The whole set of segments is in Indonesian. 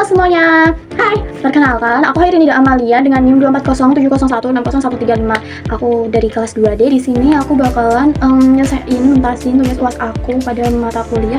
Halo semuanya, hai. Perkenalkan, aku Hairunida Amalia dengan NIM 24070160135. Aku dari kelas 2D. Di sini aku bakalan nuntasin tugas UAS aku pada mata kuliah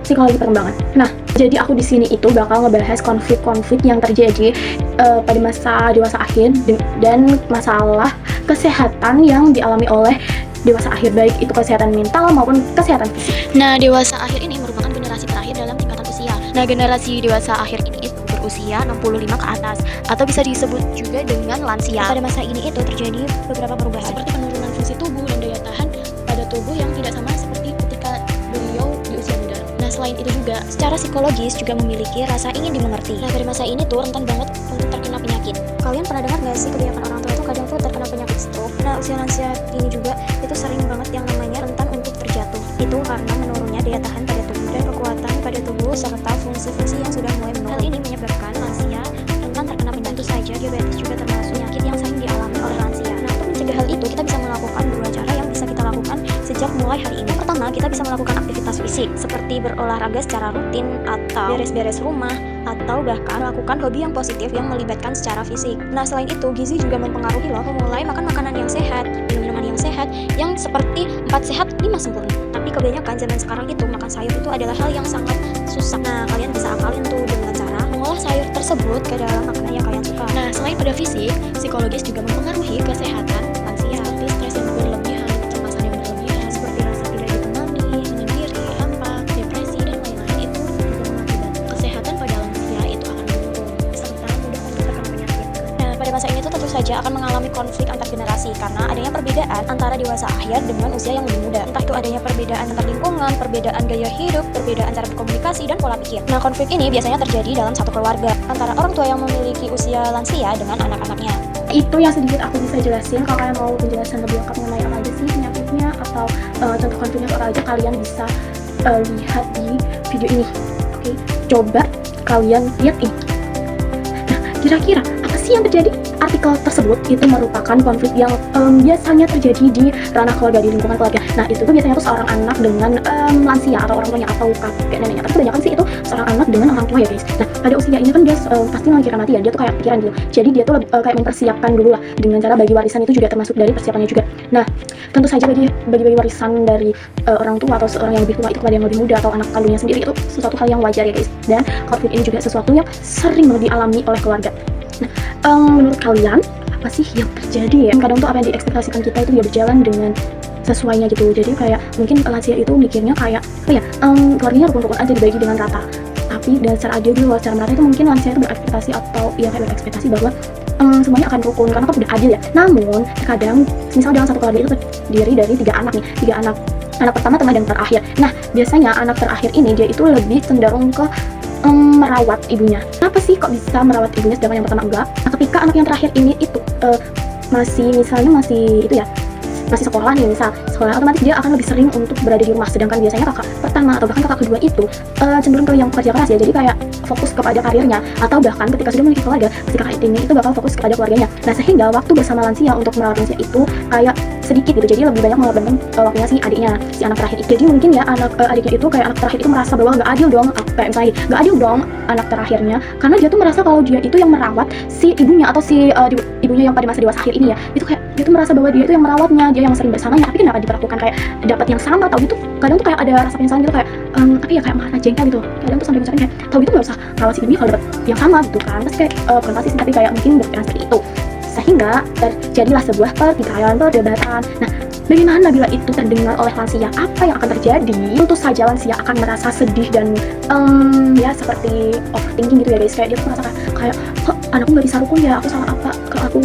psikologi perkembangan. Nah, jadi aku di sini itu bakal ngebahas konflik-konflik yang terjadi pada masa dewasa akhir dan masalah kesehatan yang dialami oleh dewasa akhir, baik itu kesehatan mental maupun kesehatan fisik. Nah, dewasa akhir ini merupakan generasi terakhir dalam tingkatan usia. Nah, generasi dewasa akhir ini itu berusia 65 ke atas atau bisa disebut juga dengan lansia. Pada masa ini itu terjadi beberapa perubahan seperti penurunan fungsi tubuh dan daya tahan pada tubuh yang tidak sama seperti ketika beliau di usia muda. Nah, selain itu juga secara psikologis juga memiliki rasa ingin dimengerti. Nah, pada masa ini tuh rentan banget untuk terkena penyakit. Kalian pernah dengar nggak sih kebanyakan orang tua itu kadang tuh terkena penyakit stroke? Nah, usia lansia ini juga itu sering banget yang namanya rentan untuk terjatuh. Itu karena menurunnya daya tahan pada tubuh dan kekuatan pada tubuh serta fungsi-fungsi yang sudah mulai menurun. Hal ini menyebabkan lansia rentan terkena penyakit. Tentu saja diabetes juga termasuk penyakit yang sering dialami oleh lansia. Nah, untuk mencegah hal itu kita bisa melakukan dua cara yang bisa kita lakukan sejak mulai hari ini. Yang pertama, kita bisa melakukan aktivitas fisik seperti berolahraga secara rutin atau beres-beres rumah atau bahkan melakukan hobi yang positif yang melibatkan secara fisik. Nah, selain itu gizi juga mempengaruhi loh. Memulai makan makanan yang sehat, minum minuman yang sehat, yang seperti 4 sehat 5 sempurna. Tapi kebanyakan zaman sekarang itu makan sayur itu adalah hal yang sangat susah. Nah, kalian bisa akalin tuh dengan cara mengolah sayur tersebut ke dalam makanan yang kalian suka. Nah, selain pada fisik, psikologis juga mempengaruhi kesehatan lansia seperti stres yang berlebihan, kecemasan yang berlebihan, seperti rasa tidak ditemani, menyendiri, hampa, depresi dan lain-lain. Itu juga mengakibatkan kesehatan pada lansia itu akan menurun serta mudah untuk terkena penyakit. Nah, pada masa ini tuh tentu saja akan mengalami konflik antar generasi karena adanya perbedaan antara dewasa akhir dengan usia yang lebih muda. Entah itu adanya perbedaan antar lingkungan, perbedaan gaya hidup, perbedaan cara berkomunikasi dan pola pikir. Nah, konflik ini biasanya terjadi dalam satu keluarga antara orang tua yang memiliki usia lansia dengan anak-anaknya. Itu yang sedikit aku bisa jelasin. Kalau kalian mau penjelasan lebih lengkap mengenai apa aja sih penyakitnya atau contoh konfliknya apa aja, kalian bisa lihat di video ini. Oke, coba kalian lihat ini. Nah, kira-kira apa sih yang terjadi? Artikel tersebut itu merupakan konflik yang biasanya terjadi di ranah keluarga, di lingkungan keluarga. Nah, itu tuh biasanya tuh seorang anak dengan lansia atau orang tuanya atau kakek neneknya. Tapi kebanyakan sih itu seorang anak dengan orang tua ya guys. Nah, pada usia ini kan dia pasti memikirkan mati ya. Dia tuh kayak pikiran gitu. Jadi dia tuh kayak mempersiapkan dulu lah dengan cara bagi warisan. Itu juga termasuk dari persiapannya juga. Nah, tentu saja bagi warisan dari orang tua atau seorang yang lebih tua itu kepada yang lebih muda atau anak kandungnya sendiri itu sesuatu hal yang wajar ya guys. Dan konflik ini juga sesuatu yang sering dialami oleh keluarga. Nah, menurut kalian apa sih yang terjadi ya? Kadang tuh apa yang diekspektasikan kita itu ya berjalan dengan sesuainya gitu. Jadi kayak mungkin lansia itu mikirnya kayak apa ya, keluarganya rukun-rukun aja, dibagi dengan rata. Tapi dan secara adil gitu, secara merata itu mungkin lansia itu berekspektasi atau ya kayak berekspektasi bahwa semuanya akan rukun karena kan udah adil ya. Namun terkadang misal dalam satu keluarga itu terdiri dari 3 anak nih, 3 anak. Anak pertama, tengah, dan terakhir. Nah, biasanya anak terakhir ini dia itu lebih cenderung ke merawat ibunya. Kenapa sih kok bisa merawat ibunya sedangkan yang pertama enggak? Nah, ketika anak yang terakhir ini itu masih sekolah nih, misal sekolah, otomatis dia akan lebih sering untuk berada di rumah, sedangkan biasanya kakak pertama atau bahkan kakak kedua itu cenderung ke yang pekerja keras ya, jadi kayak fokus kepada karirnya, atau bahkan ketika sudah memiliki keluarga, si kakak ini itu bakal fokus kepada keluarganya. Nah, sehingga waktu bersama lansia untuk merawat lansia itu kayak sedikit gitu, jadi lebih banyak mengorbankan waktunya si adiknya, si anak terakhir itu. Jadi mungkin ya adiknya itu kayak anak terakhir itu merasa bahwa nggak adil dong, kayak misalnya nggak adil dong anak terakhirnya, karena dia tuh merasa kalau dia itu yang merawat si ibunya atau si ibunya yang pada masa dewasa akhir ini ya, itu kayak dia tuh merasa bahwa dia itu yang merawatnya, dia yang sering bersamanya, tapi kenapa diperlakukan kayak dapat yang sama atau gitu. Kadang tuh kayak ada rasa penyesalan gitu, kayak apa ya, kayak marah jengkel gitu. Kadang tuh sampai ngucapin kayak tau gitu nggak usah rawat si ibunya kalau dapat yang sama gitu kan. Terus kayak bukan pasti sih, tapi kayak mungkin berpikiran seperti itu, sehingga terjadilah sebuah pertikaian, perdebatan. Nah, bagaimana bila itu terdengar oleh lansia? Apa yang akan terjadi? Tentu saja lansia akan merasa sedih dan ya seperti overthinking gitu ya guys. Kayak dia tuh merasa kayak kok anakku nggak bisa rukun ya, aku salah apa? Kalau aku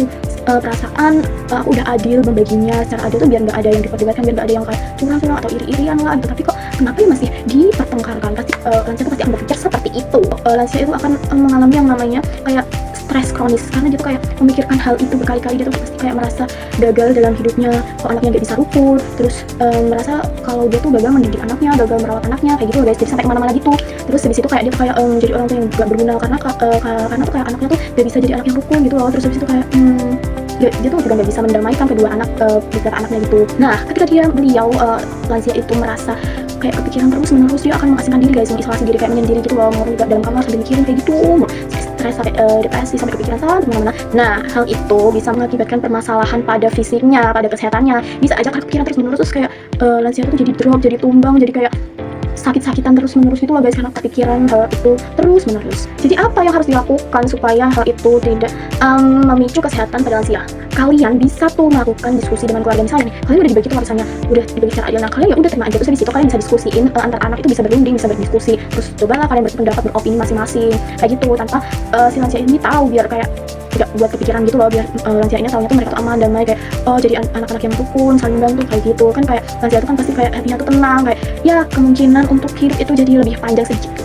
perasaan aku udah adil membaginya secara adil tuh biar nggak ada yang diperdebatkan, biar nggak ada yang kayak curang-curang atau iri-irian lah gitu. Tapi kok kenapa ya masih dipertengkarkan? Pasti lansia itu pasti akan berpikir seperti itu. Lansia itu akan mengalami yang namanya kayak stres kronis, karena dia tuh kayak memikirkan hal itu berkali-kali. Dia tuh pasti kayak merasa gagal dalam hidupnya, kok anaknya nggak bisa rukun, terus merasa kalau dia tuh gagal mendidik anaknya, gagal merawat anaknya, kayak gitu guys. Jadi sampai kemana-mana gitu. Terus habis itu kayak dia kayak jadi orang tua yang gak berguna karena tuh kayak anaknya tuh gak bisa jadi anak yang rukun gitu loh. Terus habis itu kayak dia tuh juga nggak bisa mendamaikan kedua beberapa anaknya gitu. Nah, ketika beliau lansia itu merasa kayak kepikiran terus menerus, dia akan mengasingkan diri guys, mengisolasi diri, kayak menyendiri gitu loh, ngurung dalam kamar sambil mikirin kayak gitu, stres sampai depresi sampai kepikiran sampai kemana-mana. Nah, hal itu bisa mengakibatkan permasalahan pada fisiknya, pada kesehatannya. Bisa aja karena kepikiran terus menerus, terus kayak lansia itu jadi drop, jadi tumbang, jadi kayak sakit-sakitan terus menerus gitu loh guys, karena kepikiran hal itu terus menerus. Jadi apa yang harus dilakukan supaya hal itu tidak memicu kesehatan pada lansia? Kalian bisa tuh melakukan diskusi dengan keluarga. Misalnya nih, kalian udah dibagi tuh warisannya, udah dibagi secara adil, nah kalian ya udah terima aja, terus di situ kalian bisa diskusiin antar anak itu, bisa berunding, bisa berdiskusi, terus cobalah kalian berpendapat, beropini masing-masing kayak gitu, tanpa si lansia ini tahu, biar kayak tidak buat kepikiran gitu loh, biar lansia ini tahunya tuh mereka tuh aman, damai, kayak jadi anak-anak yang rukun, saling bantu kayak gitu kan. Kayak lansia itu kan pasti kayak hatinya tuh tenang, kayak ya kemungkinan untuk hidup itu jadi lebih panjang sedikit